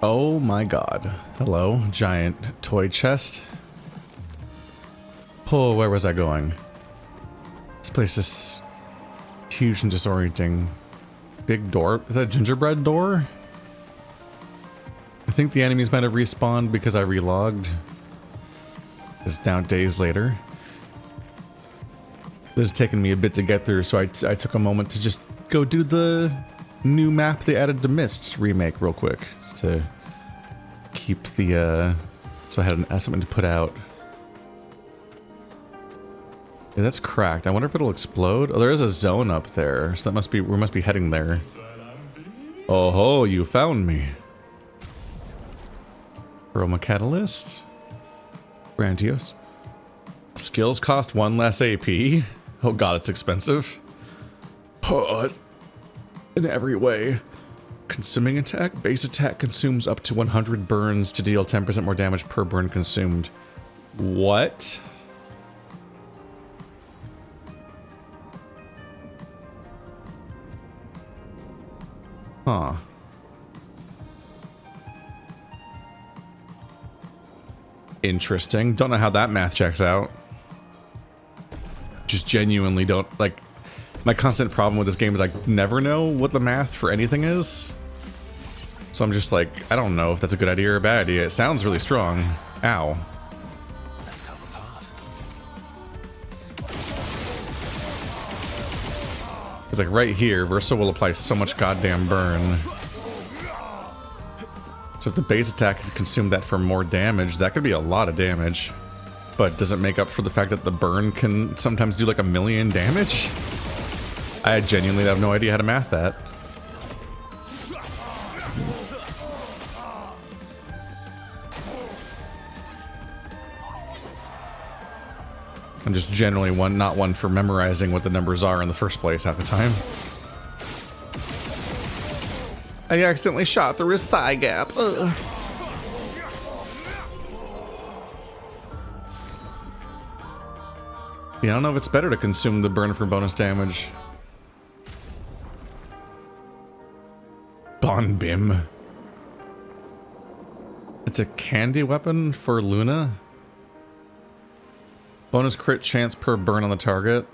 Oh my god. Hello, giant toy chest. Oh, where was I going? This place is huge and disorienting. Big door? Is that a gingerbread door? I think the enemies might have respawned because I relogged. It's now days later. This has taken me a bit to get through, so I took a moment to just go do the new map they added to Myst remake real quick. Just to keep the, so I had something to put out. Yeah, that's cracked. I wonder if it'll explode. Oh, there is a zone up there, so that must be, we must be heading there. Oh ho, you found me. Aroma Catalyst. Grandiose. Skills cost 1 less AP. Oh god, it's expensive. Oh, in every way. Consuming attack. Base attack consumes up to 100 burns to deal 10% more damage per burn consumed. What? Huh. Interesting. Don't know how that math checks out. Just genuinely don't, like, my constant problem with this game is I never know what the math for anything is. So I'm just like, I don't know if that's a good idea or a bad idea. It sounds really strong. Ow. It's like right here, Versa will apply so much goddamn burn. So if the base attack could consume that for more damage, that could be a lot of damage. But does it make up for the fact that the burn can sometimes do like 1,000,000 damage? I genuinely have no idea how to math that. I'm just generally not one for memorizing what the numbers are in the first place half the time. I accidentally shot through his thigh gap. Ugh. Yeah, I don't know if it's better to consume the burn for bonus damage. Bonbim. It's a candy weapon for Luna. Bonus crit chance per burn on the target.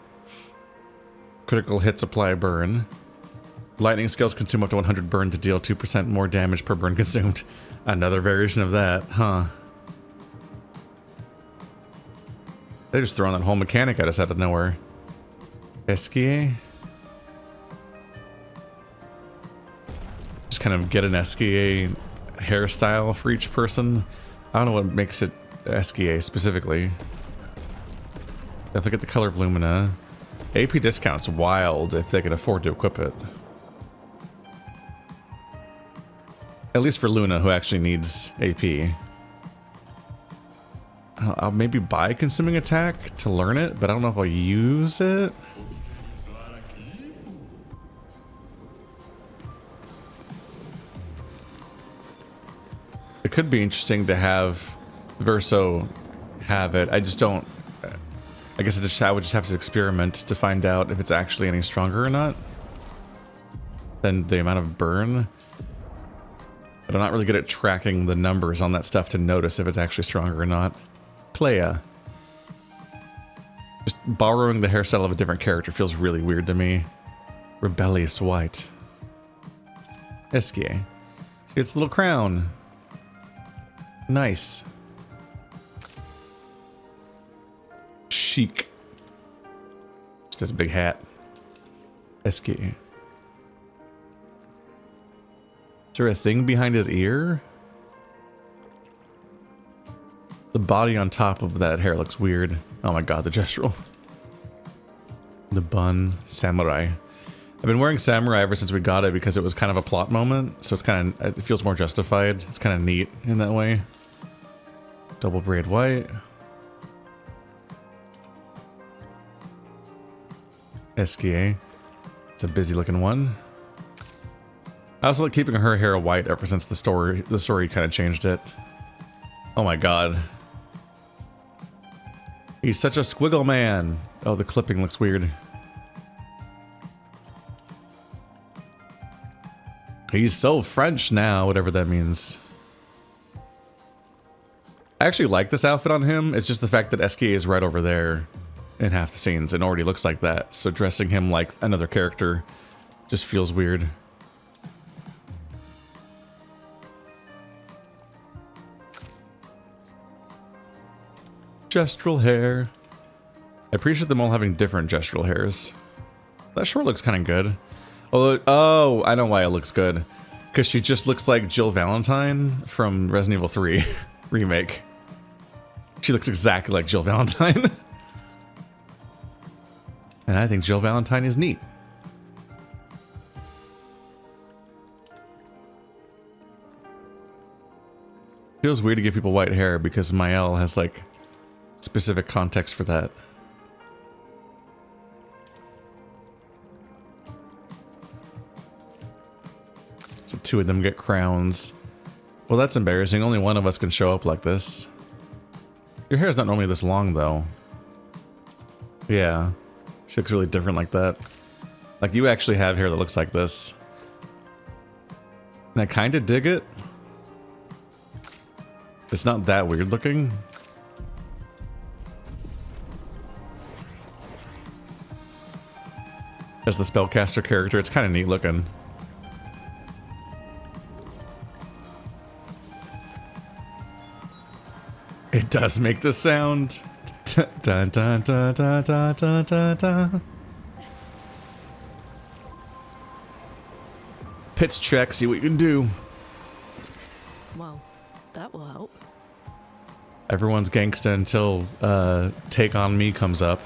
Critical hits apply burn. Lightning skills consume up to 100 burn to deal 2% more damage per burn consumed. Another variation of that, huh? They're just throwing that whole mechanic at us out of nowhere. Esquier? Just kind of get an Esquier hairstyle for each person. I don't know what makes it Esquier specifically. Definitely get the color of Lumina. AP discount's wild if they can afford to equip it. At least for Luna, who actually needs AP. I'll maybe buy Consuming Attack to learn it, but I don't know if I'll use it. It could be interesting to have Verso have it. I just don't... I guess I would just have to experiment to find out if it's actually any stronger or not than the amount of burn. But I'm not really good at tracking the numbers on that stuff to notice if it's actually stronger or not. Clair. Just borrowing the hairstyle of a different character feels really weird to me. Rebellious White. Esquier. She gets a little crown. Nice. Chic. Just has a big hat. Esquier. Is there a thing behind his ear? The body on top of that hair looks weird. Oh my god, the gestural. The bun. Samurai. I've been wearing Samurai ever since we got it because it was kind of a plot moment. So it's kind of, it feels more justified. It's kind of neat in that way. Double braid white. Esquier. It's a busy looking one. I also like keeping her hair white ever since the story kind of changed it. Oh my god. He's such a squiggle man. Oh, the clipping looks weird. He's so French now, whatever that means. I actually like this outfit on him. It's just the fact that SK is right over there in half the scenes and already looks like that. So dressing him like another character just feels weird. Gestural hair. I appreciate them all having different gestural hairs. That short looks kind of good. Although, oh, I know why it looks good. Because she just looks like Jill Valentine from Resident Evil 3 remake. She looks exactly like Jill Valentine. And I think Jill Valentine is neat. Feels weird to give people white hair because Mael has like specific context for that. So 2 of them get crowns. Well, that's embarrassing. Only one of us can show up like this. Your hair is not normally this long, though. Yeah. She looks really different like that. Like, you actually have hair that looks like this. And I kind of dig it. It's not that weird looking. As the spellcaster character, it's kind of neat looking. It does make the sound. Dun, dun, dun, dun, dun, dun, dun, dun. Pitch check, see what you can do. Well, that will help. Everyone's gangsta until Take On Me comes up.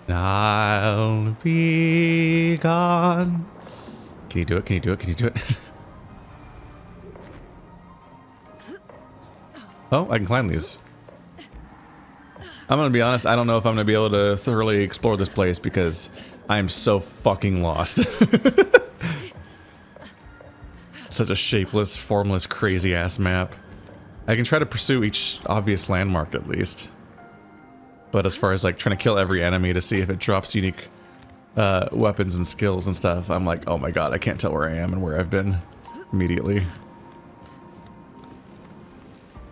I'll be gone. Can you do it? Can you do it? Can you do it? Oh, I can climb these. I'm gonna be honest, I don't know if I'm gonna be able to thoroughly explore this place because I am so fucking lost. Such a shapeless, formless, crazy-ass map. I can try to pursue each obvious landmark at least. But as far as like trying to kill every enemy to see if it drops unique weapons and skills and stuff, I'm like, oh my god, I can't tell where I am and where I've been immediately.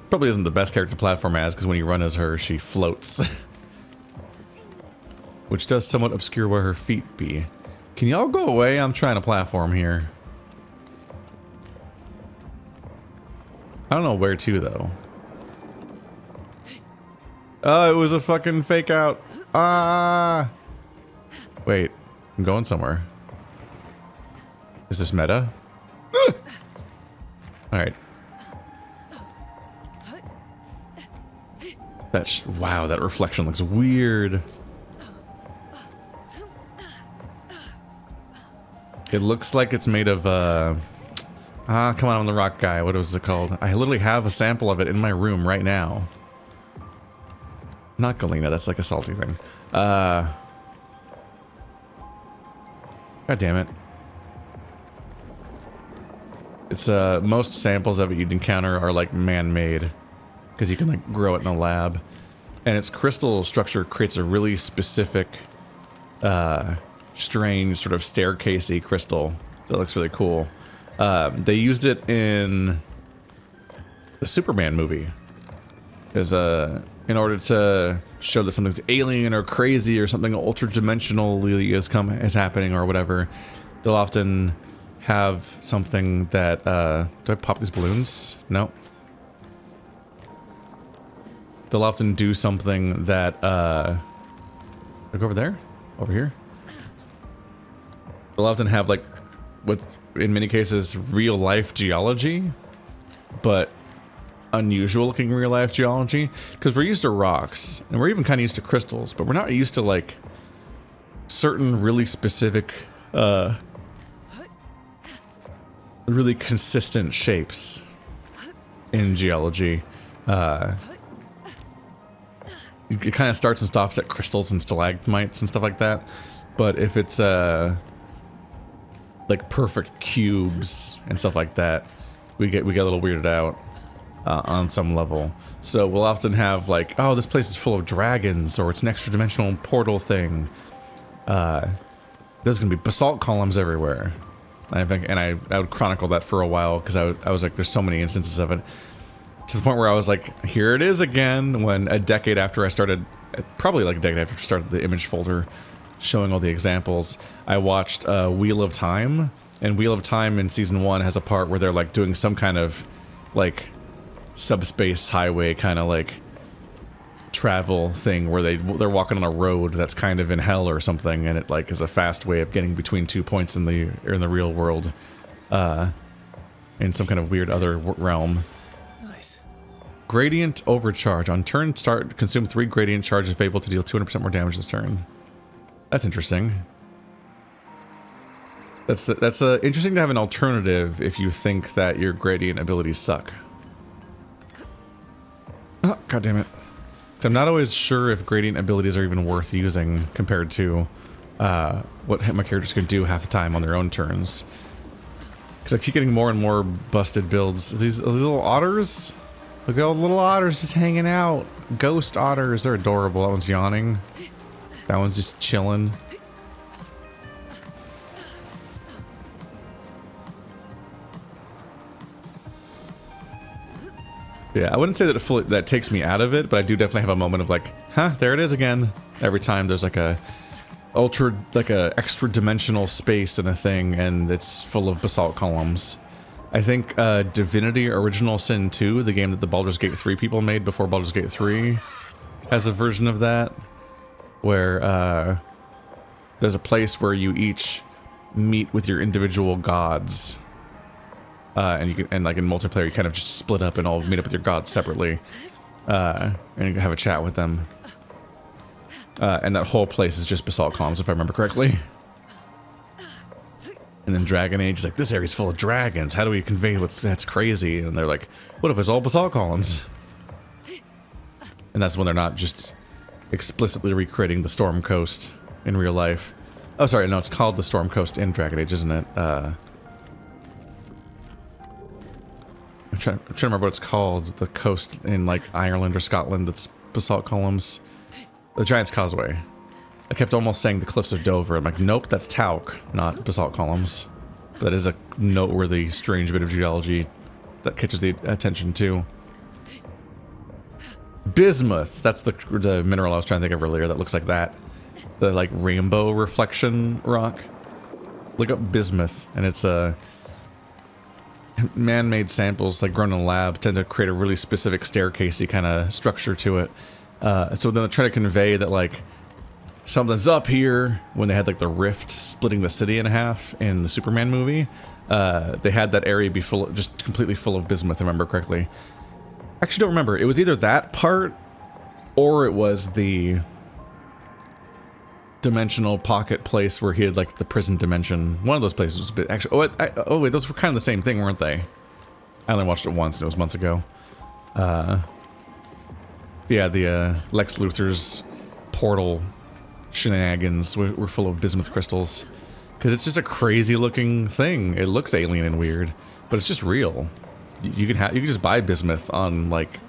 Probably isn't the best character to platform as, because when you run as her, she floats. Which does somewhat obscure where her feet be. Can y'all go away? I'm trying to platform here. I don't know where to, though. Oh, it was a fucking fake out. Ah! Wait, I'm going somewhere. Is this meta? Alright. Wow, that reflection looks weird. It looks like it's made of, come on, I'm the rock guy. What was it called? I literally have a sample of it in my room right now. Not Galena, that's like a salty thing. God damn it. It's, most samples of it you'd encounter are like man-made. Because you can like grow it in a lab. And its crystal structure creates a really specific, strange sort of staircasey crystal that looks really cool. They used it in the Superman movie. Because in order to show that something's alien or crazy or something ultra-dimensionally is happening or whatever, they'll often have something that, do I pop these balloons? No. They'll often do something that, look over there? Over here? They'll often have, like, with, in many cases, real-life geology, but unusual-looking real-life geology. Because we're used to rocks, and we're even kind of used to crystals, but we're not used to, like, certain really specific, really consistent shapes in geology. It kind of starts and stops at crystals and stalagmites and stuff like that. But if it's, like perfect cubes and stuff like that, we get a little weirded out on some level. So we'll often have like, oh, this place is full of dragons, or it's an extra dimensional portal thing. There's gonna be basalt columns everywhere. I would chronicle that for a while because I was like, there's so many instances of it. to the point where I was like, here it is again, when a decade after I started, probably like a decade after I started the image folder showing all the examples, I watched Wheel of Time, and Wheel of Time in season 1 has a part where they're like doing some kind of like subspace highway kind of like travel thing where they're walking on a road that's kind of in hell or something, and it like is a fast way of getting between 2 points in the real world, in some kind of weird other realm. Nice. Gradient overcharge. On turn start, consume 3 gradient charges if able to deal 200% more damage this turn. That's interesting. That's interesting to have an alternative if you think that your gradient abilities suck. Oh, God damn it. So I'm not always sure if gradient abilities are even worth using compared to what my characters can do half the time on their own turns. Because I keep getting more and more busted builds. These little otters? Look at all the little otters just hanging out. Ghost otters. They're adorable. That one's yawning. That one's just chilling. Yeah, I wouldn't say that that takes me out of it, but I do definitely have a moment of like, huh, there it is again. Every time there's like a extra dimensional space in a thing, and it's full of basalt columns. I think Divinity Original Sin 2, the game that the Baldur's Gate 3 people made before Baldur's Gate 3, has a version of that, where there's a place where you each meet with your individual gods. And you can, and like in multiplayer, you kind of just split up and all meet up with your gods separately, and you can have a chat with them. And that whole place is just basalt columns, if I remember correctly. And then Dragon Age is like, this area's full of dragons. How do we convey that's crazy? And they're like, what if it's all basalt columns? And that's when they're not just explicitly recreating the Storm Coast in real life. Oh, sorry, no, it's called the Storm Coast in Dragon Age, isn't it? I'm trying to remember what it's called. The coast in like Ireland or Scotland that's basalt columns. The Giant's Causeway. I kept almost saying the Cliffs of Dover. I'm like, nope, that's talc, not basalt columns. That is a noteworthy, strange bit of geology that catches the attention too. Bismuth. That's the mineral I was trying to think of earlier that looks like that. The like rainbow reflection rock. Look up bismuth, and it's a man-made samples like grown in a lab tend to create a really specific staircasey kind of structure to it. So then they try to convey that like something's up here. When they had like the rift splitting the city in half in the Superman movie, they had that area be full, just completely full of bismuth, if I remember correctly. Actually, don't remember. It was either that part or it was the dimensional pocket place where he had like the prison dimension. One of those places was a bit actually. Oh wait, those were kind of the same thing, weren't they? I only watched it once, and it was months ago. Yeah, the Lex Luthor's portal shenanigans were full of bismuth crystals, because it's just a crazy looking thing. It looks alien and weird, but it's just real. You can just buy bismuth on like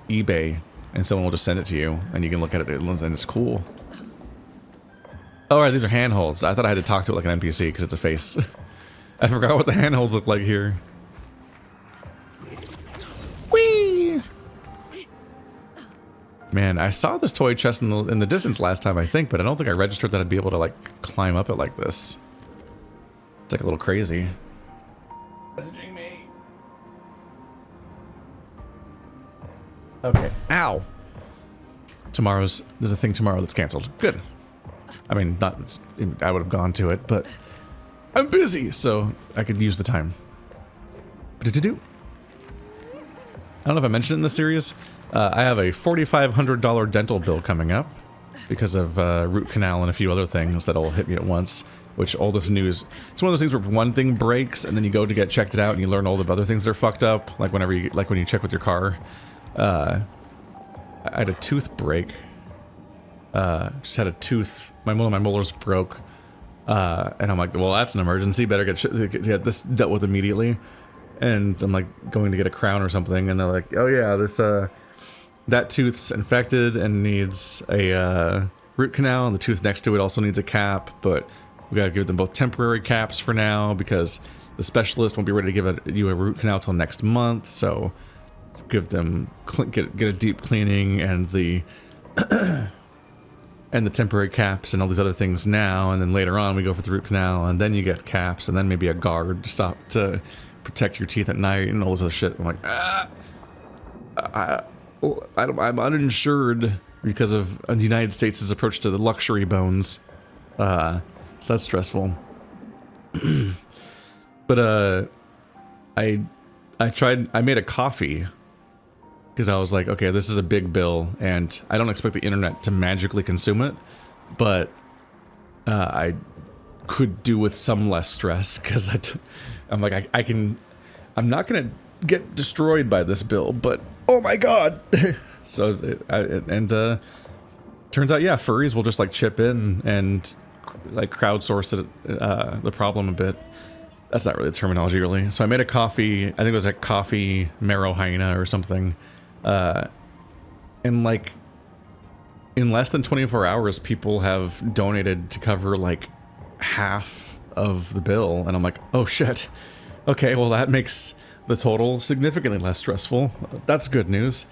eBay, and someone will just send it to you, and you can look at it, and it's cool. Oh, right, these are handholds. I thought I had to talk to it like an NPC because it's a face. I forgot what the handholds look like here. Whee! Man, I saw this toy chest in the distance last time, I think, but I don't think I registered that I'd be able to like climb up it like this. It's like a little crazy. Messaging me. Okay. Ow! There's a thing tomorrow that's canceled. Good. I mean, I would have gone to it, but I'm busy, so I could use the time. I don't know if I mentioned it in the series. I have a $4,500 dental bill coming up because of root canal and a few other things that'll hit me at once. Which all this news, it's one of those things where one thing breaks and then you go to get checked it out and you learn all the other things that are fucked up. Like when you check with your car. I had a tooth break. Just had a tooth. One of my molars broke, and I'm like, well, that's an emergency. Better get this dealt with immediately. And I'm like going to get a crown or something, and they're like, oh yeah, that tooth's infected and needs a root canal, and the tooth next to it also needs a cap. But we gotta give them both temporary caps for now because the specialist won't be ready to give you a root canal till next month. So give them get a deep cleaning and the and the temporary caps and all these other things now, and then later on we go for the root canal, and then you get caps, and then maybe a guard to protect your teeth at night and all this other shit. I'm like, I'm uninsured because of the United States' approach to the luxury bones. So that's stressful. But I made a coffee because I was like, okay, this is a big bill, and I don't expect the internet to magically consume it, but I could do with some less stress because I'm like, I'm not gonna get destroyed by this bill, but oh my god. So turns out, yeah, furries will just like chip in and like crowdsource it, the problem a bit. That's not really the terminology, really. So I made a coffee. I think it was a coffee Marrow hyena or something. And like in less than 24 hours, people have donated to cover like half of the bill, and I'm like, oh shit. Okay, well that makes the total significantly less stressful. That's good news.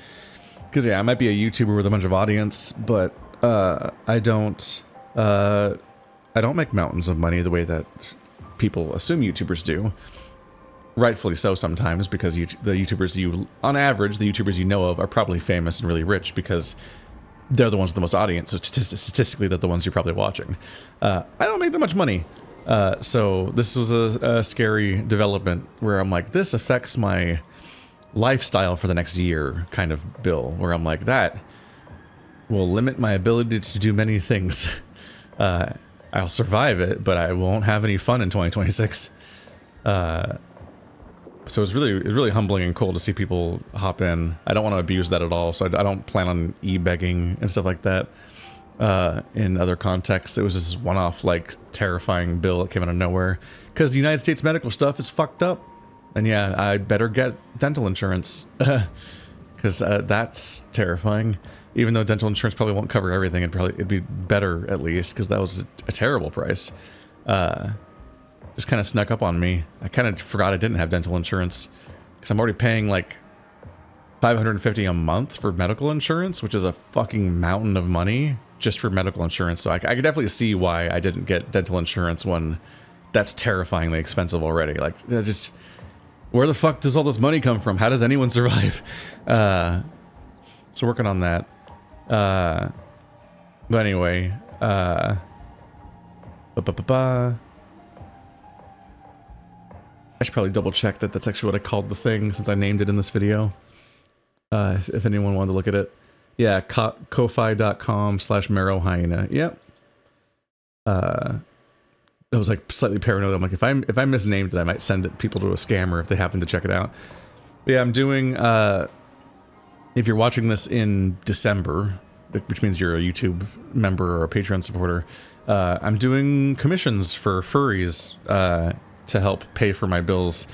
Because yeah, I might be a YouTuber with a bunch of audience, but I don't make mountains of money the way that people assume YouTubers do. Rightfully so sometimes, because the YouTubers on average, the YouTubers you know of are probably famous and really rich because they're the ones with the most audience, so statistically they're the ones you're probably watching. I don't make that much money. So this was a scary development where I'm like, this affects my lifestyle for the next year kind of bill, where I'm like, that will limit my ability to do many things. I'll survive it, but I won't have any fun in 2026. So it's really humbling and cool to see people hop in. I don't want to abuse that at all, so I don't plan on e-begging and stuff like that. In other contexts, it was this one-off, like, terrifying bill that came out of nowhere. Because the United States medical stuff is fucked up. And yeah, I'd better get dental insurance. Because that's terrifying. Even though dental insurance probably won't cover everything, it'd be better at least, because that was a terrible price. Just kind of snuck up on me. I kind of forgot I didn't have dental insurance, because I'm already paying like $550 a month for medical insurance, which is a fucking mountain of money just for medical insurance. So I could definitely see why I didn't get dental insurance when that's terrifyingly expensive already. Like, just where the fuck does all this money come from? How does anyone survive? So working on that. But anyway, I should probably double check that that's actually what I called the thing, since I named it in this video. If anyone wanted to look at it. Yeah, ko-fi.com/marrowhyena. Yep. I was like slightly paranoid. I'm like, if I misnamed it, I might send people to a scammer if they happen to check it out. But yeah, I'm doing, if you're watching this in December, which means you're a YouTube member or a Patreon supporter, I'm doing commissions for furries to help pay for my bills,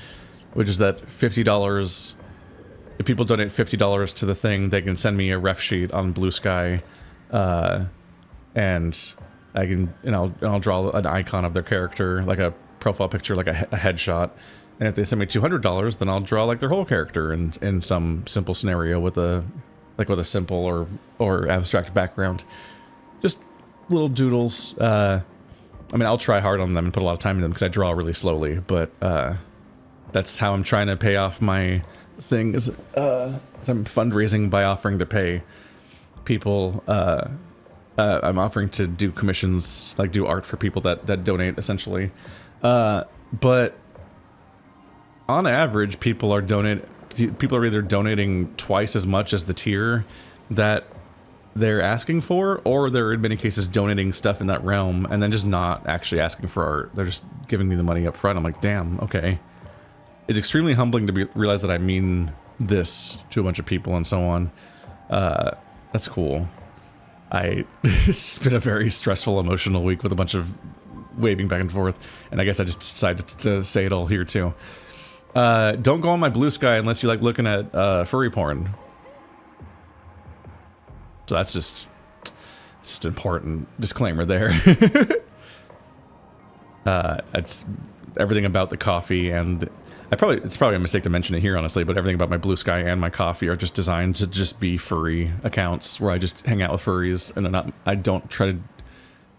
which is that $50. If people donate $50 to the thing, they can send me a ref sheet on Blue Sky, and I'll draw an icon of their character, like a profile picture, like a headshot. And if they send me $200, then I'll draw like their whole character in some simple scenario with a simple or abstract background. Just little doodles. I mean, I'll try hard on them and put a lot of time in them because I draw really slowly, but that's how I'm trying to pay off my thing. Is I'm fundraising by offering to pay people. I'm offering to do commissions, like do art for people that donate, essentially. But on average, people are either donating twice as much as the tier that they're asking for, or they're in many cases donating stuff in that realm and then just not actually asking for art. They're just giving me the money up front. I'm like, damn, okay. It's extremely humbling to realize that I mean this to a bunch of people and so on. That's cool. It's been a very stressful, emotional week with a bunch of waving back and forth, and I guess I just decided to say it all here too. Don't go on my Blue Sky unless you like looking at furry porn. So that's just an important disclaimer there. It's everything about the coffee, and It's probably a mistake to mention it here, honestly, but everything about my Blue Sky and my Coffee are just designed to just be furry accounts where I just hang out with furries and I don't try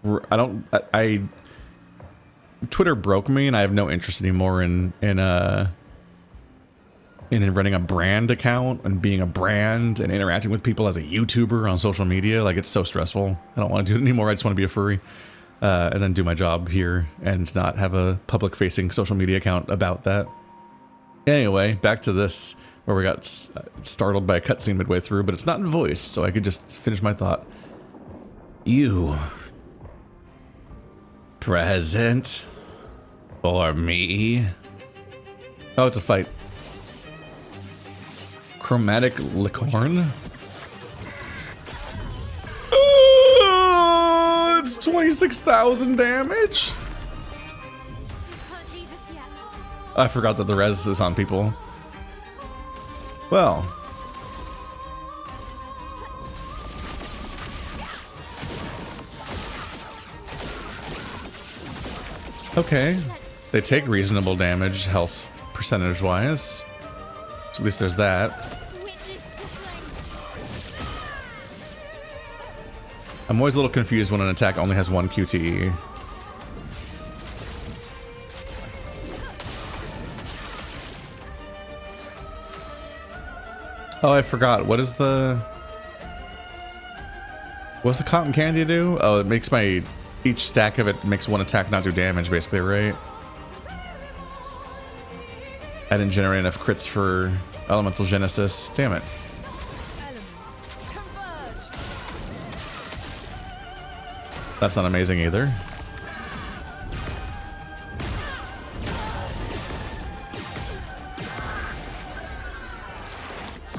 to, Twitter broke me and I have no interest anymore in running a brand account and being a brand and interacting with people as a YouTuber on social media. Like, it's so stressful. I don't want to do it anymore. I just want to be a furry. And then do my job here and not have a public-facing social media account about that. Anyway, back to this, where we got startled by a cutscene midway through, but it's not voiced, so I could just finish my thought. You. Present. For me. Oh, it's a fight. Chromatic Licorn? It's 26,000 damage? I forgot that the res is on people. Well. Okay. They take reasonable damage, health percentage-wise. So at least there's that. I'm always a little confused when an attack only has one QTE. Oh, I forgot. What's the cotton candy do? Oh, it makes each stack of it makes one attack not do damage, basically, right? I didn't generate enough crits for Elemental Genesis. Damn it. That's not amazing either.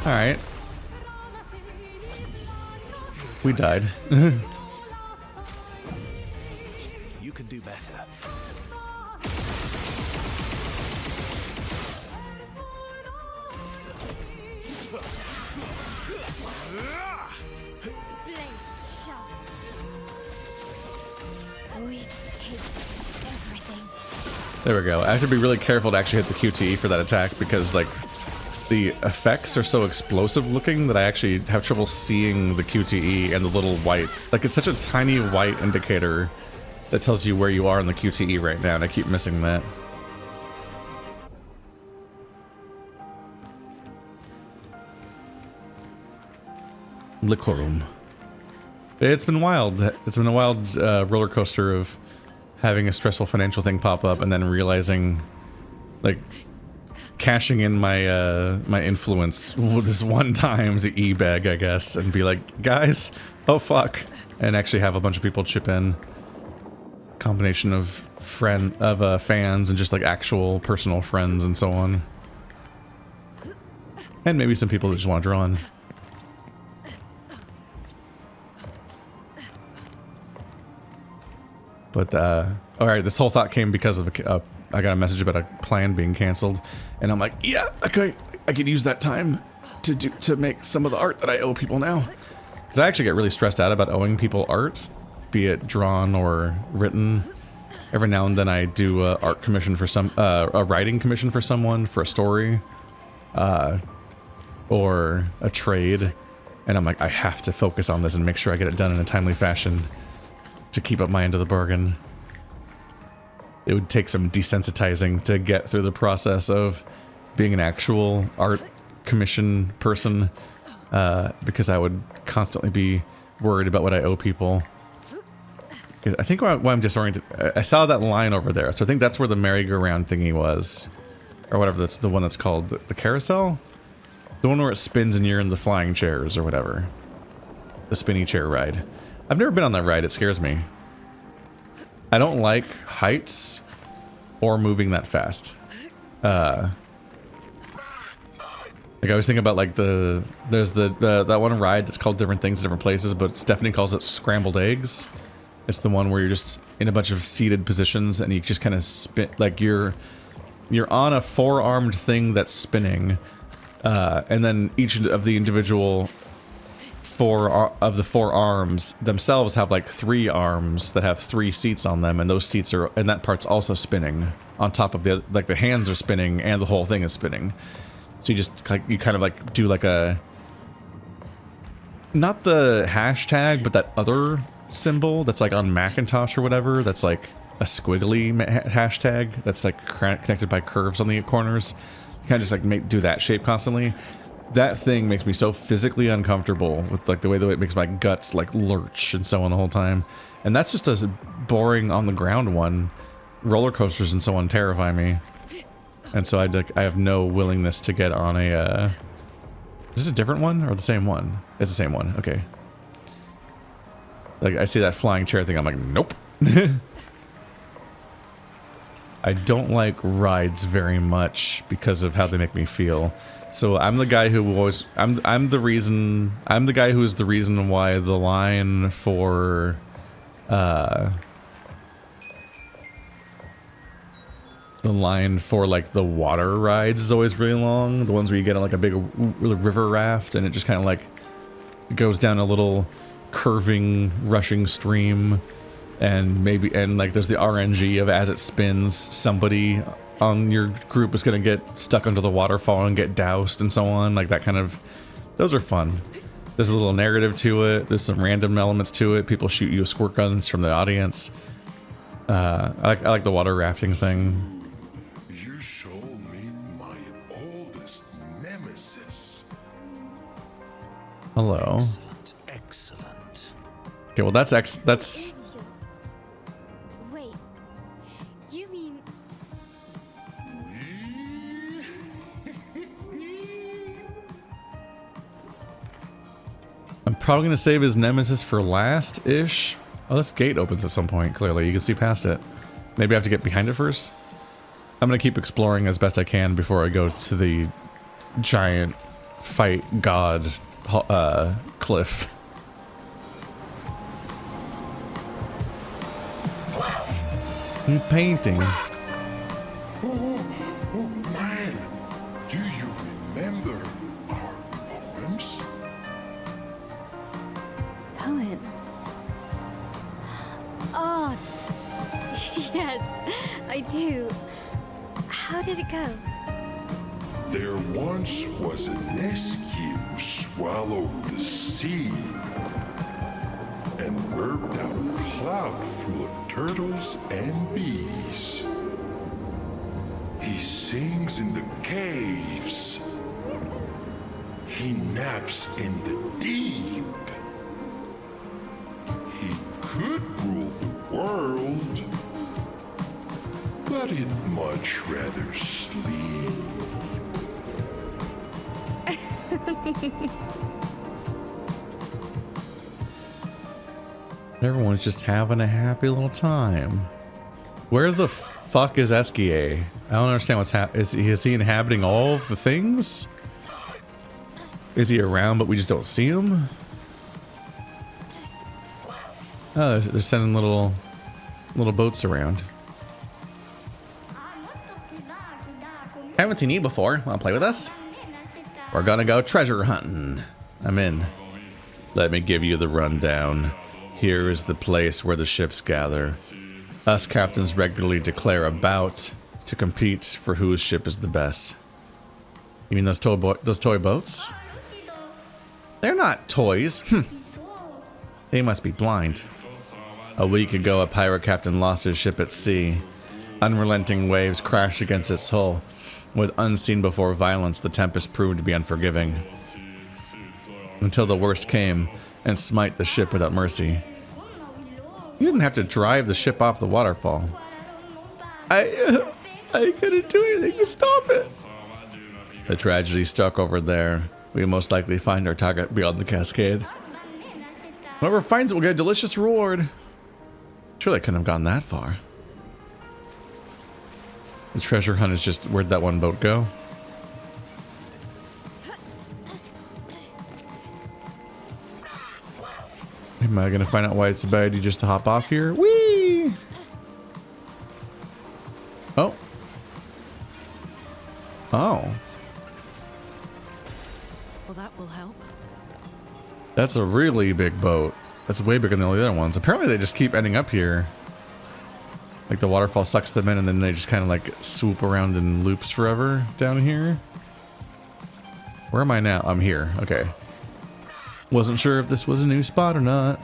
Alright. We died. You can do better. There we go. I have to be really careful to actually hit the QTE for that attack because, like, the effects are so explosive looking that I actually have trouble seeing the QTE and the little white. Like, it's such a tiny white indicator that tells you where you are in the QTE right now, and I keep missing that. Licorum. It's been wild. It's been a wild roller coaster of having a stressful financial thing pop up and then realizing, like, cashing in my my influence this one time to e-bag, I guess, and be like, guys, oh fuck, and actually have a bunch of people chip in. Combination of fans and just like actual personal friends and so on, and maybe some people that just want to draw in. But, alright, this whole thought came because of, I got a message about a plan being cancelled, and I'm like, yeah, okay, I could use that time to make some of the art that I owe people now. Because I actually get really stressed out about owing people art, be it drawn or written. Every now and then I do a art commission for a writing commission for someone, for a story, or a trade, and I'm like, I have to focus on this and make sure I get it done in a timely fashion to keep up my end of the bargain. It would take some desensitizing to get through the process of being an actual art commission person, because I would constantly be worried about what I owe people. I think why I'm disoriented, I saw that line over there, so I think that's where the merry-go-round thingy was, or whatever. That's the one that's called the carousel, the one where it spins and you're in the flying chairs or whatever, the spinny chair ride. I've never been on that ride. It scares me. I don't like heights or moving that fast. Like, I was thinking about, like, there's that one ride that's called different things in different places, but Stephanie calls it scrambled eggs. It's the one where you're just in a bunch of seated positions and you just kind of spin, like you're on a four-armed thing that's spinning, and then each of the individual of the four arms themselves have like 3 arms that have 3 seats on them, and those seats are, and that part's also spinning on top of the, like the hands are spinning and the whole thing is spinning. So you just like, you kind of like do like a, not the hashtag, but that other symbol that's like on Macintosh or whatever, that's like a squiggly hashtag that's like connected by curves on the corners. You kind of just like do that shape constantly. That thing makes me so physically uncomfortable with like the way it makes my guts like lurch and so on the whole time. And that's just a boring on the ground one. Roller coasters and so on terrify me. And so I have no willingness to get on a, is this a different one or the same one? It's the same one, okay. Like I see that flying chair thing, I'm like, nope. I don't like rides very much because of how they make me feel. So I'm the guy who always, I'm the guy who is the reason why the line for like the water rides is always really long. The ones where you get on like a big river raft and it just kind of like goes down a little curving, rushing stream, and like there's the RNG of as it spins, somebody on your group is gonna get stuck under the waterfall and get doused and so on, like that kind of, those are fun. There's a little narrative to it, there's some random elements to it, people shoot you with squirt guns from the audience. I like the water rafting thing. You shall meet my oldest nemesis. Hello. Excellent. Okay, well that's Wait, you mean I'm probably gonna save his nemesis for last-ish. Oh, this gate opens at some point, clearly. You can see past it. Maybe I have to get behind it first? I'm gonna keep exploring as best I can before I go to the giant fight god cliff. I'm painting. Oh, man, do you remember our poems? poem? Oh, yes, I do. How did it go? There once was a nest who swallowed the sea and burped out a cloud full of turtles and bees. He sings in the caves. He naps in the deep. He could rule the world, but he'd much rather sleep. Everyone's just having a happy little time. Where the fuck is Esquier? I don't understand what's is he inhabiting all of the things? Is he around but we just don't see him? Oh, they're sending little boats around. Haven't seen you before. Wanna play with us? We're gonna go treasure hunting. I'm in. Let me give you the rundown. Here is the place where the ships gather. Us captains regularly declare a bout to compete for whose ship is the best. You mean those toy boats? They're not toys. They must be blind. A week ago, a pirate captain lost his ship at sea. Unrelenting waves crashed against its hull. With unseen before violence, the tempest proved to be unforgiving. Until the worst came and smite the ship without mercy. You didn't have to drive the ship off the waterfall. I couldn't do anything to stop it. The tragedy stuck over there. We most likely find our target beyond the cascade. Whoever finds it will get a delicious reward. Surely I couldn't have gone that far. The treasure hunt is just, where'd that one boat go? Am I gonna find out why it's a bad idea just to hop off here? Whee! Oh. Oh. Well, that will help. That's a really big boat. That's way bigger than all the other ones. Apparently they just keep ending up here. Like the waterfall sucks them in and then they just kind of like swoop around in loops forever down here. Where am I now? I'm here. Okay. Wasn't sure if this was a new spot or not.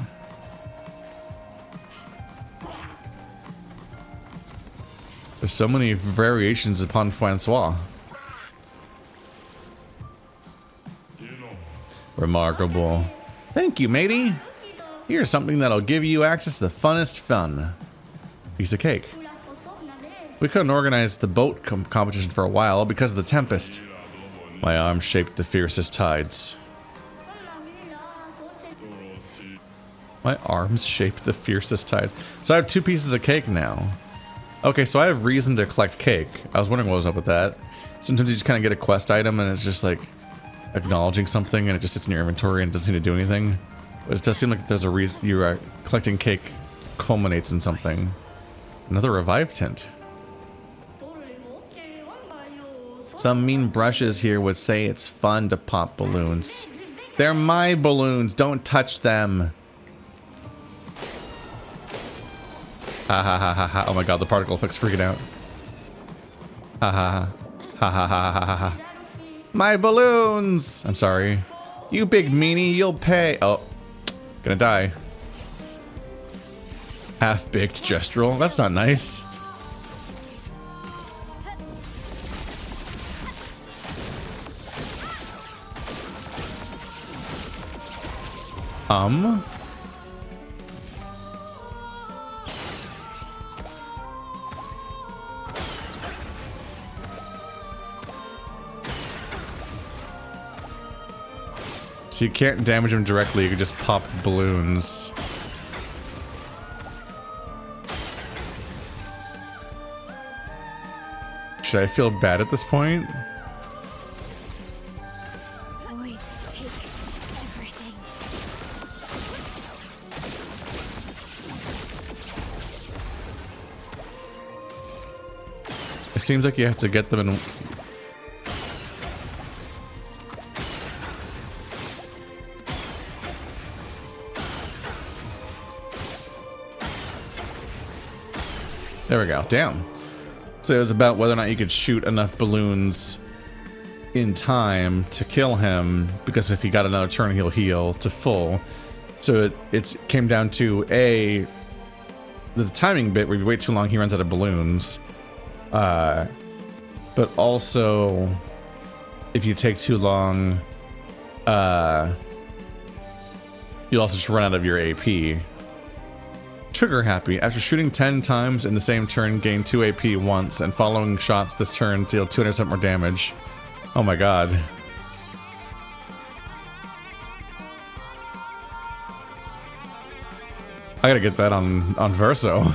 There's so many variations upon Francois. Remarkable. Thank you, matey. Here's something that'll give you access to the funnest fun. Piece of cake. We couldn't organize the boat competition for a while because of the tempest. My arms shaped the fiercest tides. My arms shaped the fiercest tides. So I have 2 pieces of cake now. Okay, so I have reason to collect cake. I was wondering what was up with that. Sometimes you just kind of get a quest item and it's just like acknowledging something and it just sits in your inventory and doesn't seem to do anything. But it does seem like there's a reason you are collecting cake culminates in something. Another revive tint. Some mean brushes here would say it's fun to pop balloons. They're my balloons, don't touch them. Ha ha ha ha ha. Oh my god, the particle effect's freaking out. Ha ha ha ha ha ha ha ha. My balloons! I'm sorry. You big meanie, you'll pay. Oh, gonna die. Half-baked gestural. That's not nice. So you can't damage him directly, you can just pop balloons. Should I feel bad at this point? Void, take everything. It seems like you have to get them in... There we go. Damn. So it was about whether or not you could shoot enough balloons in time to kill him, because if he got another turn, he'll heal to full. So it came down to the timing bit where you wait too long, he runs out of balloons. But also, if you take too long, you'll also just run out of your AP. Trigger happy. After shooting 10 times in the same turn, gain 2 AP once, and following shots this turn deal 200% more damage. Oh my god. I gotta get that on Verso.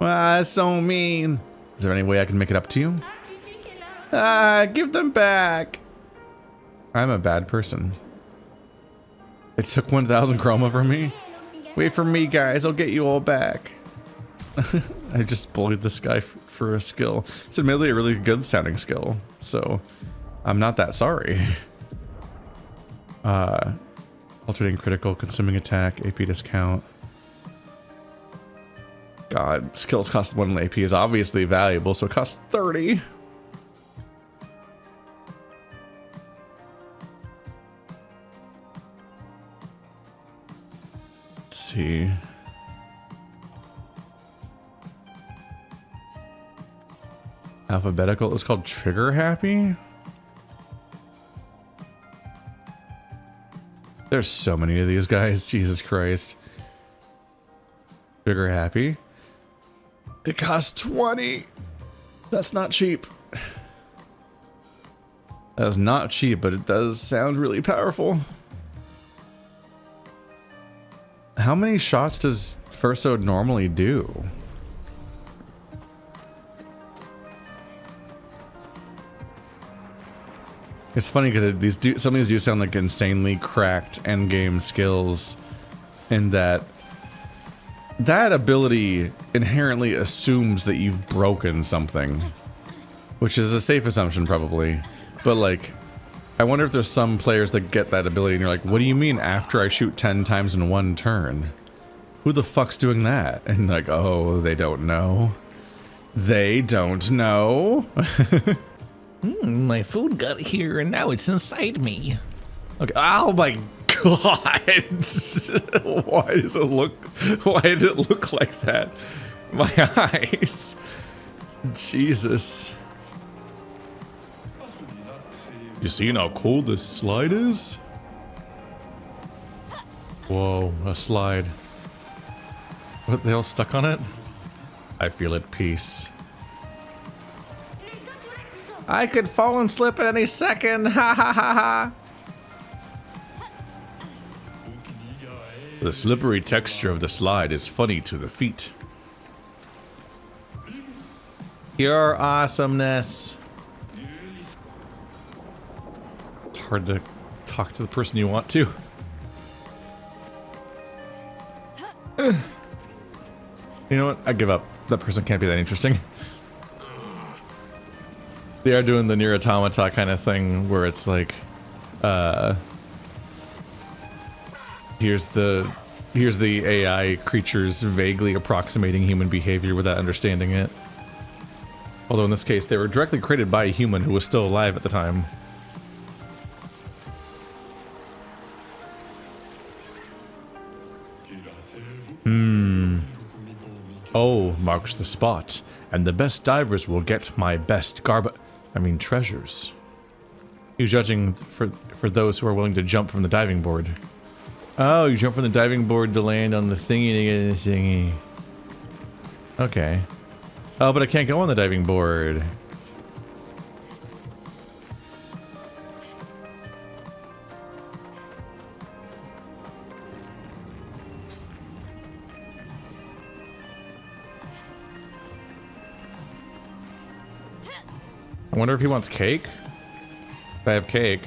Ah, that's so mean. Is there any way I can make it up to you? Ah, give them back. I'm a bad person. It took 1,000 chroma from me. Wait for me, guys. I'll get you all back. I just bullied this guy for a skill. It's admittedly a really good sounding skill, so I'm not that sorry. Alternating critical, consuming attack, AP discount. God, skills cost 1 AP is obviously valuable, so it costs 30. See. Alphabetical. It's called Trigger Happy. There's so many of these guys. Jesus Christ. Trigger Happy. It costs 20. That's not cheap. That is not cheap, but it does sound really powerful. How many shots does Verso normally do? It's funny because some of these do sound like insanely cracked endgame skills, in that ability inherently assumes that you've broken something, which is a safe assumption probably, but like I wonder if there's some players that get that ability and you're like, what do you mean after I shoot 10 times in one turn? Who the fuck's doing that? And like, oh, they don't know. They don't know. My food got here and now it's inside me. Okay. Oh my god. Why does it look, why did it look like that? My eyes. Jesus. You seen how cool this slide is? Whoa, a slide. What, they all stuck on it? I feel at peace. I could fall and slip at any second. Ha ha ha ha. The slippery texture of the slide is funny to the feet. Your awesomeness. It's hard to talk to the person you want to. You know what? I give up. That person can't be that interesting. They are doing the Nier Automata kind of thing where it's like, here's the AI creatures vaguely approximating human behavior without understanding it. Although in this case, they were directly created by a human who was still alive at the time. Oh, marks the spot, and the best divers will get my best treasures. You're judging for those who are willing to jump from the diving board. Oh, you jump from the diving board to land on the thingy to get the thingy. Okay. Oh, but I can't go on the diving board. I wonder if he wants cake? If I have cake.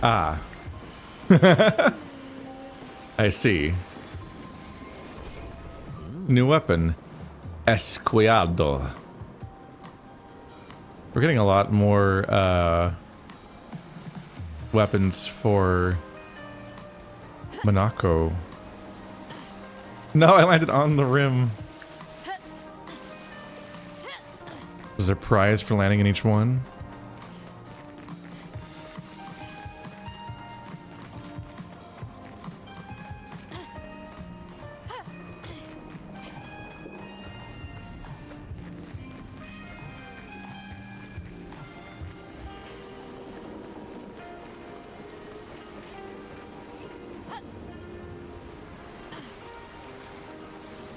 Ah. I see. New weapon. Esquiado. We're getting a lot more, weapons for Monaco. No, I landed on the rim. Is there a prize for landing in each one?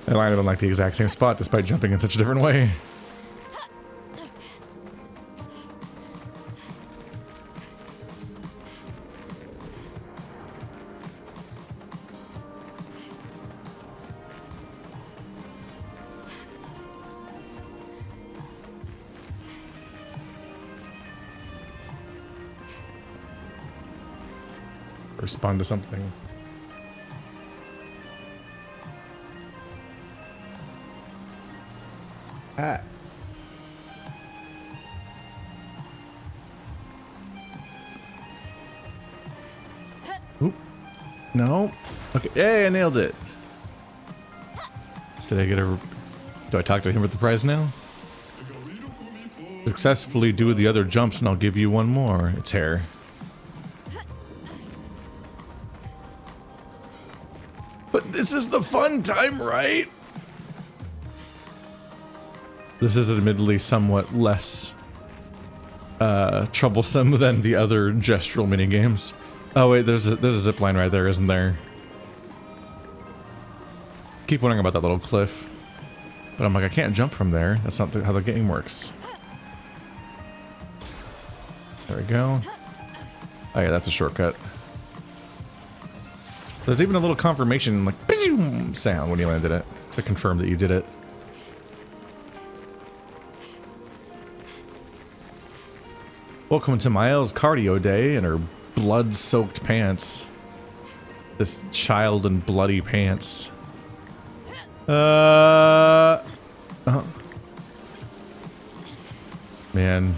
I landed on like the exact same spot despite jumping in such a different way. Respond to something. Ah. Oop. No. Okay. Hey, I nailed it. Did I get a... Do I talk to him with the prize now? Successfully do the other jumps and I'll give you one more. It's hair. But this is the fun time, right? This is admittedly somewhat less troublesome than the other gestural minigames. Oh wait, there's a zipline right there, isn't there? Keep wondering about that little cliff. But I'm like, I can't jump from there. That's not how the game works. There we go. Oh yeah, that's a shortcut. There's even a little confirmation, like, sound when you landed it, to confirm that you did it. Welcome to Mael's cardio day in her blood-soaked pants. This child in bloody pants. Man,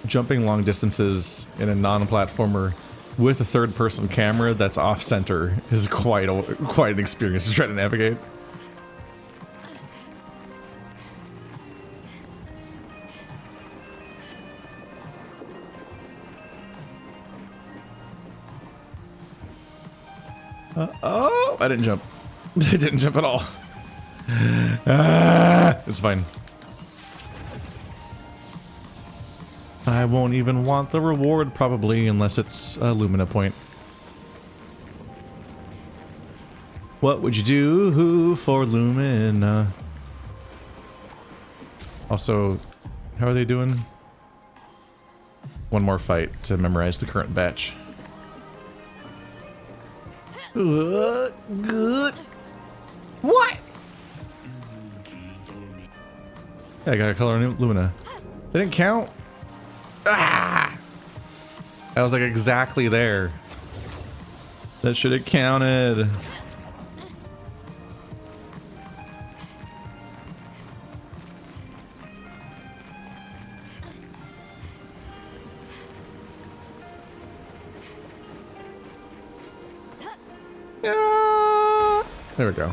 jumping long distances in a non-platformer with a third-person camera that's off-center is quite an experience to try to navigate. Oh, I didn't jump. I didn't jump at all. It's fine. I won't even want the reward probably unless it's a Lumina point. What would you do for Lumina? Also, how are they doing? One more fight to memorize the current batch. Good. What? Yeah, I got a color Lumina. They didn't count. Ah! I was like exactly there. That should have counted. There we go.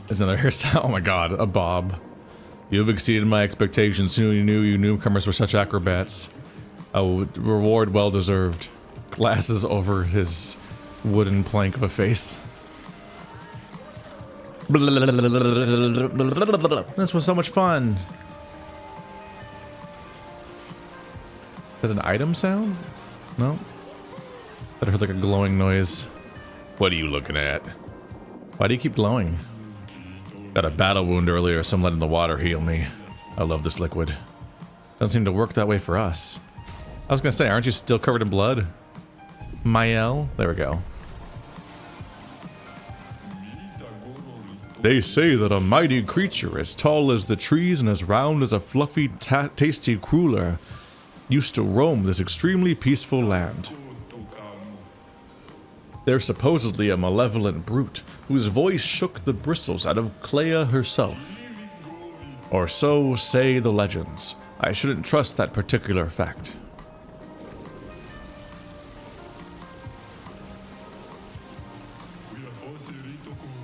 There's another hairstyle. Oh my god, a bob. You have exceeded my expectations. Who knew you newcomers were such acrobats? A reward well deserved. Glasses over his wooden plank of a face. This was so much fun. Is that an item sound? No? That heard like a glowing noise. What are you looking at? Why do you keep glowing? Got a battle wound earlier, so I'm letting the water heal me. I love this liquid. Doesn't seem to work that way for us. I was gonna say, aren't you still covered in blood? Mael? There we go. They say that a mighty creature as tall as the trees and as round as a fluffy, tasty cruller used to roam this extremely peaceful land. They're supposedly a malevolent brute whose voice shook the bristles out of Clair herself. Or so say the legends. I shouldn't trust that particular fact.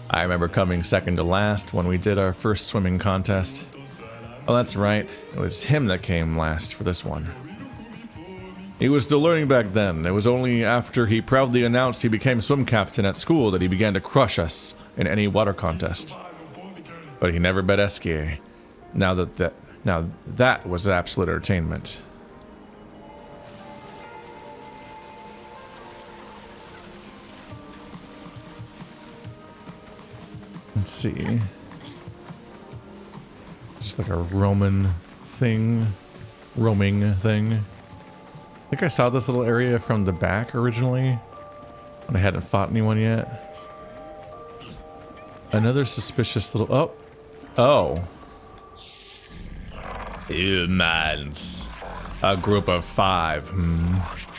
I remember coming second to last when we did our first swimming contest. Oh, that's right. It was him that came last for this one. He was still learning back then. It was only after he proudly announced he became swim captain at school that he began to crush us in any water contest. But he never bet Esquier. Now that was absolute entertainment. Let's see. It's like a roaming thing. I think I saw this little area from the back originally, when I hadn't fought anyone yet. Another suspicious little... Oh. Humans. A group of 5,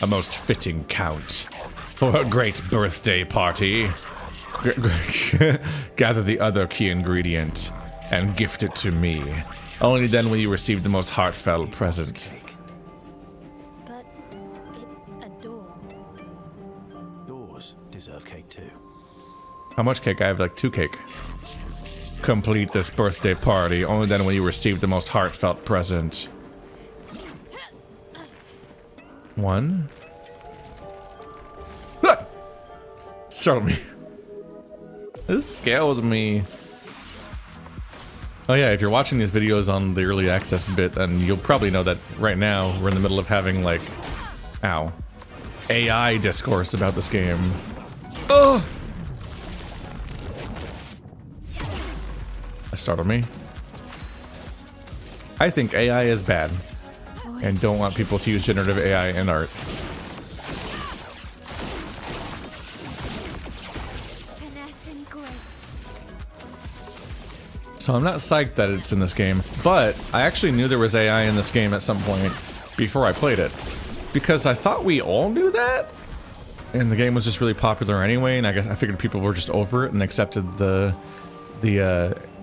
A most fitting count. For a great birthday party. Gather the other key ingredient and gift it to me. Only then will you receive the most heartfelt present. But it's a door. Doors deserve cake too. How much cake? I have like 2 cake. Complete this birthday party. Only then will you receive the most heartfelt present. 1. Ah! Startled me. This scared me. Oh yeah, if you're watching these videos on the early access bit, then you'll probably know that right now we're in the middle of having like, AI discourse about this game. Oh! That startled me. I think AI is bad, and don't want people to use generative AI in art. So I'm not psyched that it's in this game, but I actually knew there was AI in this game at some point before I played it. Because I thought we all knew that? and the game was just really popular anyway, and I figured people were just over it and accepted the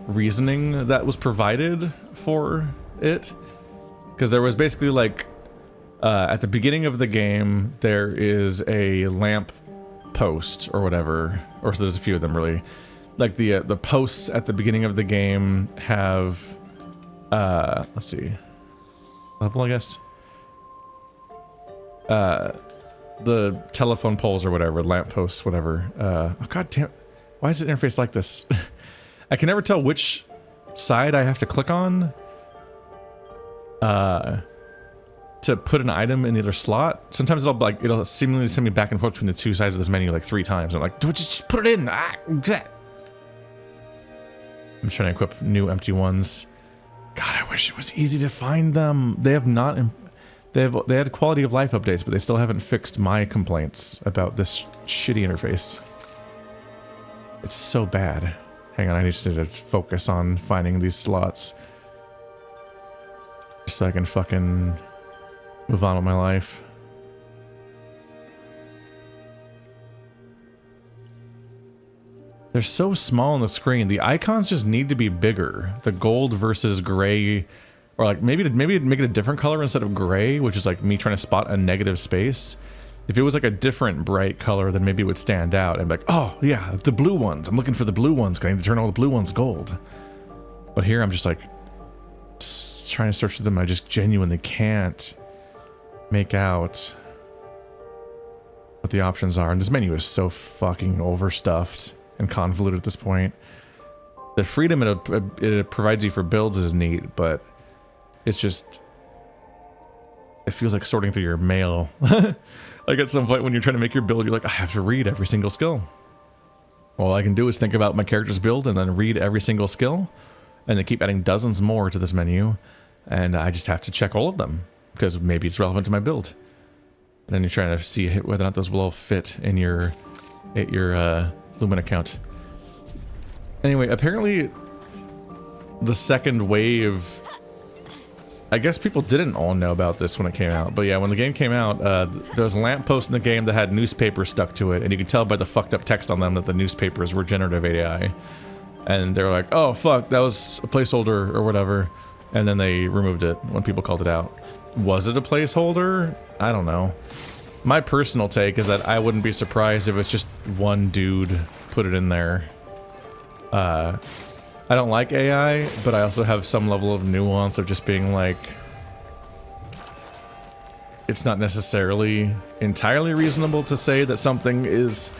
reasoning that was provided for it. Because there was basically like, at the beginning of the game, there is a lamp post or whatever, or so there's a few of them really. Like the posts at the beginning of the game have, let's see, level I guess. The telephone poles or whatever, lamp posts, whatever. Oh god damn, why is the interface like this? I can never tell which side I have to click on to put an item in the other slot. Sometimes it'll seemingly send me back and forth between the two sides of this menu like 3 times. I'm like, just put it in. I'm trying to equip new empty ones. God, I wish it was easy to find them. They have not. They had quality of life updates, but they still haven't fixed my complaints about this shitty interface. It's so bad. Hang on, I need to focus on finding these slots so I can fucking move on with my life. They're so small on the screen. The icons just need to be bigger. The gold versus gray, or like maybe make it a different color instead of gray, which is like me trying to spot a negative space. If it was like a different bright color, then maybe it would stand out and be like, oh yeah, the blue ones. I'm looking for the blue ones. I need to turn all the blue ones gold. But here I'm just like trying to search for them. I just genuinely can't make out what the options are. And this menu is so fucking overstuffed and convoluted at this point. The freedom it provides you for builds is neat, but it's just, it feels like sorting through your mail. Like at some point when you're trying to make your build, you're like, I have to read every single skill. All I can do is think about my character's build and then read every single skill. And they keep adding dozens more to this menu. And I just have to check all of them because maybe it's relevant to my build. And then you're trying to see whether or not those will all fit in your Lumen account. Anyway, apparently the second wave, I guess people didn't all know about this when it came out, but yeah, when the game came out, there was a lamppost in the game that had newspapers stuck to it, and you could tell by the fucked up text on them that the newspapers were generative AI. And they were like, oh fuck, that was a placeholder or whatever, and then they removed it when people called it out. Was it a placeholder? I don't know. My personal take is that I wouldn't be surprised if it's just one dude put it in there. I don't like AI, but I also have some level of nuance of just being like, it's not necessarily entirely reasonable to say that something is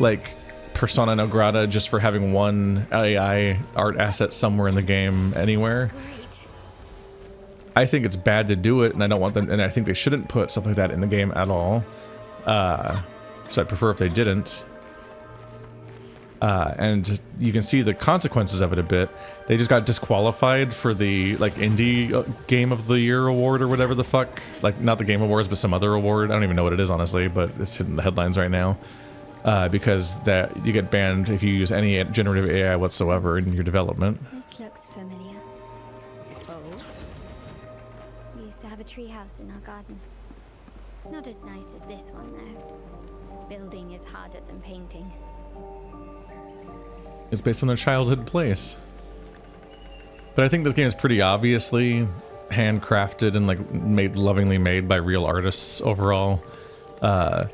like persona non grata just for having one AI art asset somewhere in the game anywhere. I think it's bad to do it, and I don't want them, and I think they shouldn't put stuff like that in the game at all. So I'd prefer if they didn't. And you can see the consequences of it a bit. They just got disqualified for the like indie game of the year award or whatever the fuck. Like not the Game Awards, but some other award. I don't even know what it is honestly, but it's hitting the headlines right now. Because that you get banned if you use any generative AI whatsoever in your development. This looks familiar. Oh. We used to have a treehouse in our garden. Not as nice as this one though. Building is harder than painting. It's based on their childhood place. But I think this game is pretty obviously handcrafted and like lovingly made by real artists overall. The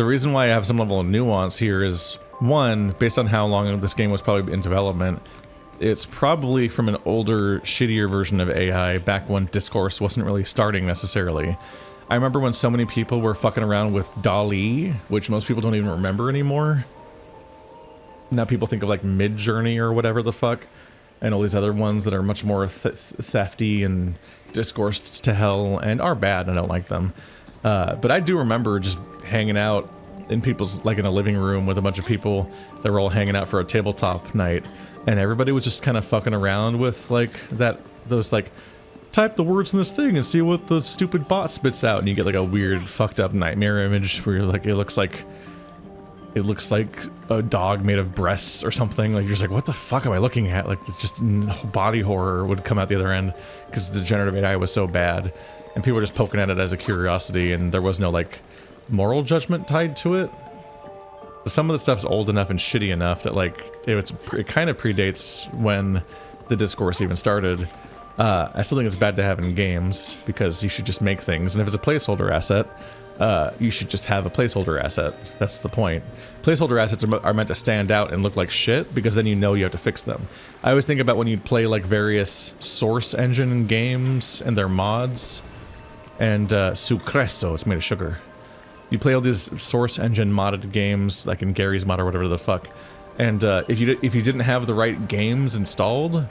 reason why I have some level of nuance here is, one, based on how long this game was probably in development, it's probably from an older, shittier version of AI back when Discourse wasn't really starting necessarily. I remember when so many people were fucking around with DALL-E, which most people don't even remember anymore. Now people think of like Mid-Journey or whatever the fuck, and all these other ones that are much more thefty and discoursed to hell and are bad, and I don't like them. But I do remember just hanging out in people's, like in a living room with a bunch of people that were all hanging out for a tabletop night, and everybody was just kind of fucking around with like those like, type the words in this thing and see what the stupid bot spits out, and you get like a weird fucked up nightmare image where you're like, it looks like a dog made of breasts or something. Like you're just like, what the fuck am I looking at? Like it's just body horror would come out the other end because the generative AI was so bad, and people were just poking at it as a curiosity, and there was no like moral judgment tied to it. Some of the stuff's old enough and shitty enough that like it kind of predates when the Discourse even started. I still think it's bad to have in games because you should just make things, and if it's a placeholder asset, you should just have a placeholder asset. That's the point. Placeholder assets are meant to stand out and look like shit because then you know you have to fix them. I always think about when you play like various source engine games and their mods, and sucresso, it's made of sugar. You play all these source engine modded games, like in Gary's mod or whatever the fuck, and if you didn't have the right games installed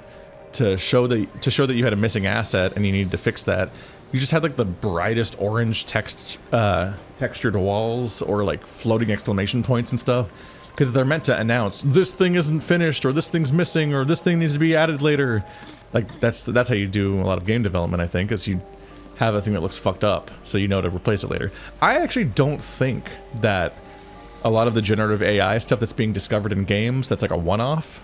to show that you had a missing asset and you needed to fix that, you just had like the brightest orange textured walls or like floating exclamation points and stuff, because they're meant to announce this thing isn't finished or this thing's missing or this thing needs to be added later. Like that's how you do a lot of game development, I think, is you have a thing that looks fucked up so you know to replace it later. I actually don't think that a lot of the generative AI stuff that's being discovered in games, that's like a one-off.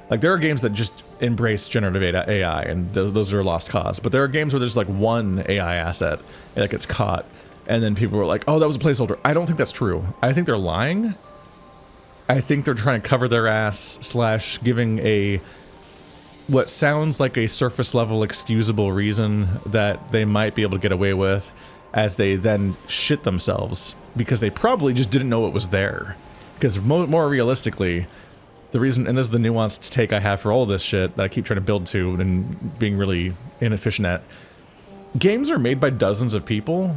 Like there are games that just embrace generative AI and those are a lost cause, but there are games where there's like one AI asset that gets caught and then people are like, oh, that was a placeholder. I don't think that's true. I think they're lying. I think they're trying to cover their ass / giving a what sounds like a surface level excusable reason that they might be able to get away with, as they then shit themselves because they probably just didn't know it was there. Because more realistically, the reason, and this is the nuanced take I have for all this shit that I keep trying to build to and being really inefficient at, games are made by dozens of people,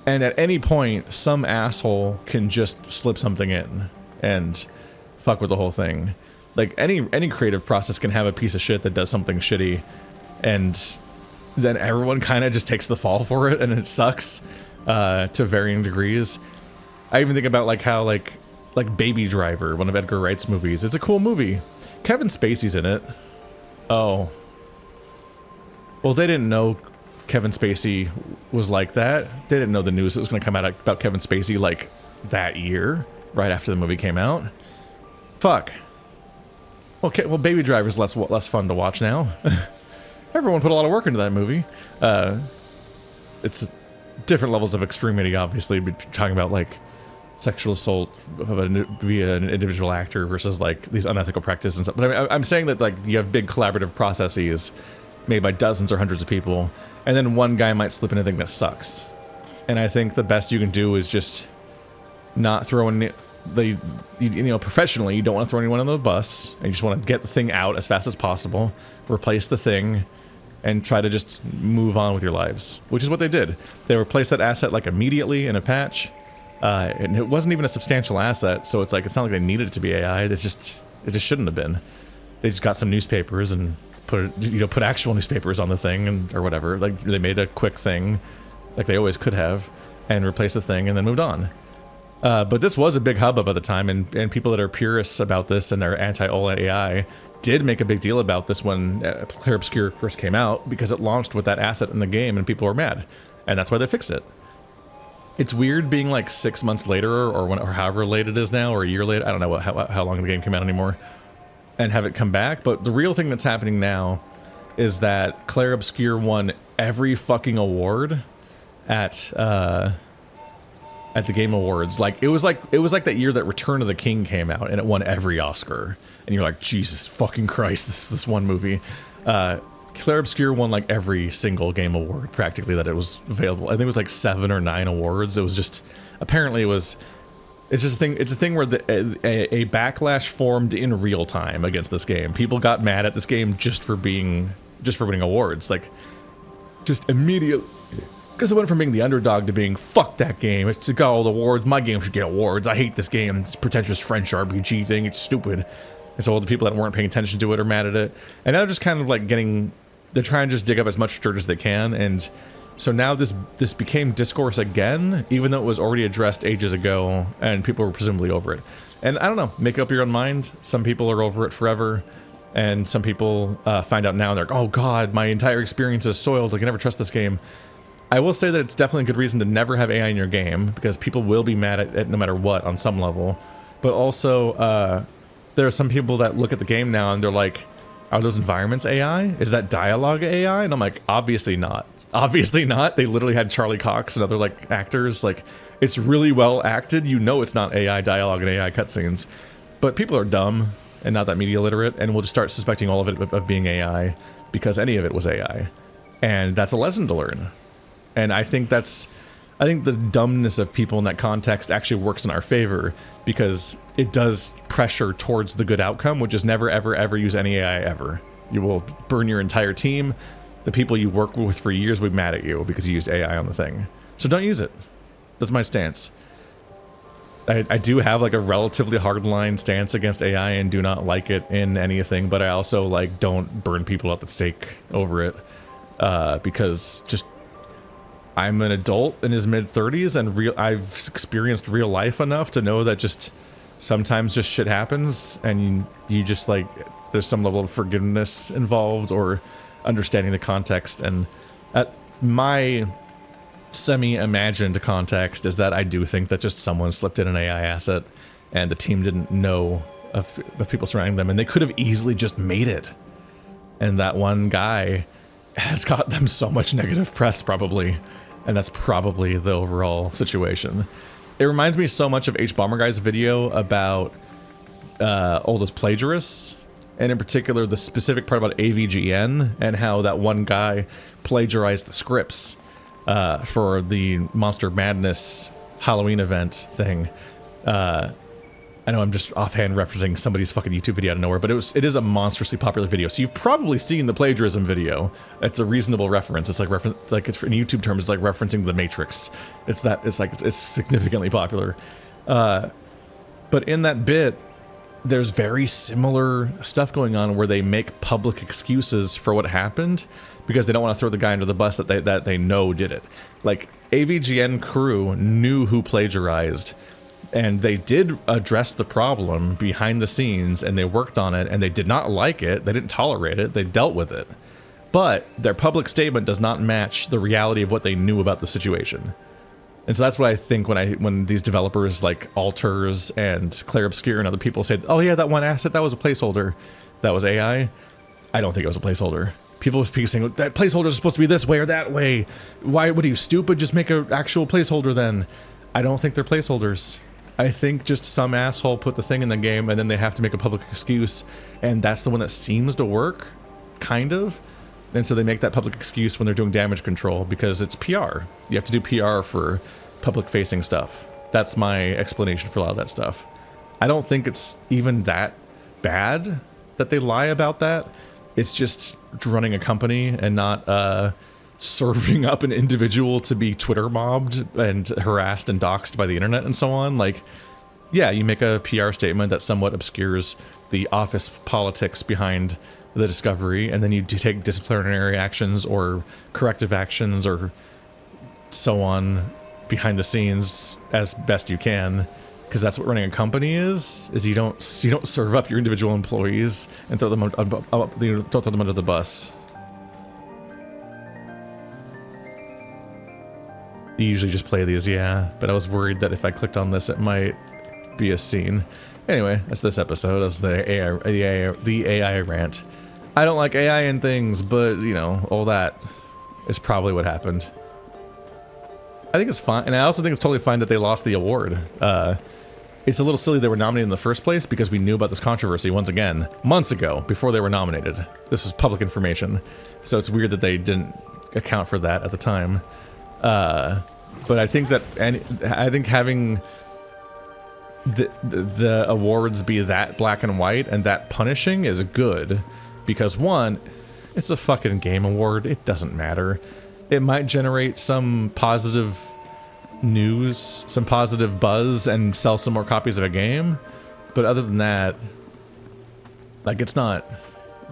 and at any point some asshole can just slip something in and fuck with the whole thing. Like any creative process can have a piece of shit that does something shitty, and then everyone kind of just takes the fall for it, and it sucks to varying degrees. I even think about like how like Baby Driver, one of Edgar Wright's movies. It's a cool movie. Kevin Spacey's in it. Oh. Well, they didn't know Kevin Spacey was like that. They didn't know the news that was going to come out about Kevin Spacey like that year, right after the movie came out. Fuck. Okay, well, Baby Driver's less fun to watch now. Everyone put a lot of work into that movie. It's different levels of extremity, obviously. We're talking about like sexual assault via an individual actor versus like these unethical practices and stuff. But I mean, I'm saying that like you have big collaborative processes made by dozens or hundreds of people, and then one guy might slip in a thing that sucks. And I think the best you can do is just not throw in professionally, you don't want to throw anyone on the bus, and you just want to get the thing out as fast as possible, replace the thing, and try to just move on with your lives, which is what they did. They replaced that asset like immediately in a patch, and it wasn't even a substantial asset, so it's like it's not like they needed it to be AI. It just shouldn't have been. They just got some newspapers and put actual newspapers on the thing and or whatever. Like they made a quick thing, like they always could have, and replaced the thing and then moved on. But this was a big hubbub at the time, and people that are purists about this and are anti-all AI did make a big deal about this when Clair Obscur first came out, because it launched with that asset in the game and people were mad, and that's why they fixed it. It's weird being like 6 months later or however late it is now, or a year later, I don't know how long the game came out anymore, and have it come back. But the real thing that's happening now is that Clair Obscur won every fucking award at the Game Awards. Like it was like that year that Return of the King came out and it won every Oscar, and you're like, Jesus fucking Christ, this one movie. Clair Obscur won like every single Game Award practically that it was available. I think it was like 7 or 9 awards. It was just, apparently it's just a thing. It's a thing where a backlash formed in real time against this game. People got mad at this game just for winning awards, like just immediately. Because it went from being the underdog to being, fuck that game, it's got all the awards, my game should get awards, I hate this game, it's a pretentious French RPG thing, it's stupid. And so all the people that weren't paying attention to it are mad at it. And now they're just kind of like they're trying to just dig up as much dirt as they can, and so now this became Discourse again, even though it was already addressed ages ago, and people were presumably over it. And I don't know, make up your own mind. Some people are over it forever, and some people find out now, and they're like, oh god, my entire experience is soiled, I can never trust this game. I will say that it's definitely a good reason to never have AI in your game, because people will be mad at it no matter what on some level. But also, there are some people that look at the game now and they're like, are those environments AI? Is that dialogue AI? And I'm like, obviously not. Obviously not. They literally had Charlie Cox and other like actors like it's really well acted. You know it's not AI dialogue and AI cutscenes. But people are dumb and not that media literate, and will just start suspecting all of it of being AI because any of it was AI. And that's a lesson to learn. And I think the dumbness of people in that context actually works in our favor, because it does pressure towards the good outcome, which is never, ever, ever use any AI ever. You will burn your entire team. The people you work with for years will be mad at you because you used AI on the thing. So don't use it. That's my stance. I do have like a relatively hardline stance against AI and do not like it in anything, but I also like don't burn people at the stake over it, because just I'm an adult in his mid-30s and I've experienced real life enough to know that just sometimes just shit happens, and you just like there's some level of forgiveness involved or understanding the context. And at my semi-imagined context is that I do think that just someone slipped in an AI asset and the team didn't know of people surrounding them, and they could have easily just made it. And that one guy has got them so much negative press probably, and that's probably the overall situation. It reminds me so much of H. Bomber Guy's video about all those plagiarists, and in particular the specific part about AVGN and how that one guy plagiarized the scripts for the Monster Madness Halloween event thing. I know I'm just offhand referencing somebody's fucking YouTube video out of nowhere, but it is a monstrously popular video. So you've probably seen the plagiarism video. It's a reasonable reference. It's like it's in YouTube terms, it's like referencing The Matrix. It's significantly popular. But in that bit, there's very similar stuff going on where they make public excuses for what happened because they don't want to throw the guy under the bus that they know did it. Like, AVGN crew knew who plagiarized, and they did address the problem behind the scenes, and they worked on it, and they did not like it. They didn't tolerate it. They dealt with it. But their public statement does not match the reality of what they knew about the situation. And so that's what I think when these developers like Alters and Clair Obscur and other people say, oh yeah, that one asset, that was a placeholder, that was AI. I don't think it was a placeholder. People saying, that placeholder is supposed to be this way or that way. Why, what are you, stupid? Just make an actual placeholder then. I don't think they're placeholders. I think just some asshole put the thing in the game and then they have to make a public excuse, and that's the one that seems to work, kind of. And so they make that public excuse when they're doing damage control because it's PR. You have to do PR for public-facing stuff. That's my explanation for a lot of that stuff. I don't think it's even that bad that they lie about that. It's just running a company and not serving up an individual to be Twitter mobbed and harassed and doxxed by the internet and so on. Like, yeah, you make a PR statement that somewhat obscures the office politics behind the discovery, and then you take disciplinary actions or corrective actions or so on behind the scenes as best you can, because that's what running a company is you don't serve up your individual employees and throw them under the bus. You usually just play these, yeah, but I was worried that if I clicked on this it might be a scene. Anyway, that's this episode. That's the AI rant. I don't like AI in things, but, you know, all that is probably what happened. I think it's fine, and I also think it's totally fine that they lost the award. It's a little silly they were nominated in the first place because we knew about this controversy, once again, months ago, before they were nominated. This is public information, so it's weird that they didn't account for that at the time. But I think that, I think having the awards be that black and white and that punishing is good. Because one, it's a fucking game award. It doesn't matter. It might generate some positive news, some positive buzz, and sell some more copies of a game. But other than that, like, it's not...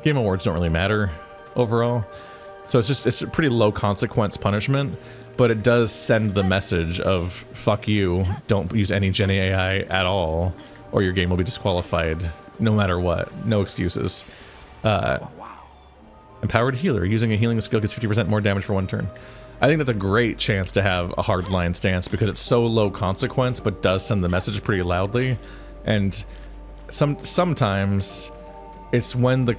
Game awards don't really matter overall. So it's a pretty low consequence punishment. But it does send the message of, fuck you, don't use any Gen AI at all, or your game will be disqualified no matter what. No excuses. Empowered healer. Using a healing skill gets 50% more damage for one turn. I think that's a great chance to have a hardline stance because it's so low consequence, but does send the message pretty loudly. And sometimes it's when the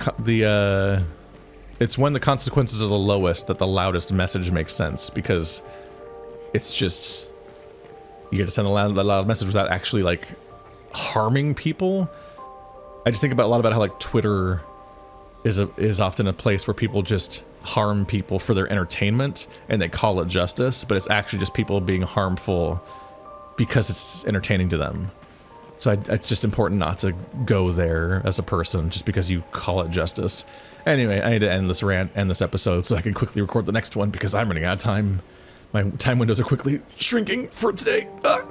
consequences are the lowest that the loudest message makes sense, because it's just you get to send a loud message without actually like harming people. I just think about a lot about how like Twitter is often a place where people just harm people for their entertainment and they call it justice, but it's actually just people being harmful because it's entertaining to them. So it's just important not to go there as a person just because you call it justice. Anyway, I need to end this rant, end this episode so I can quickly record the next one because I'm running out of time. My time windows are quickly shrinking for today. Ah!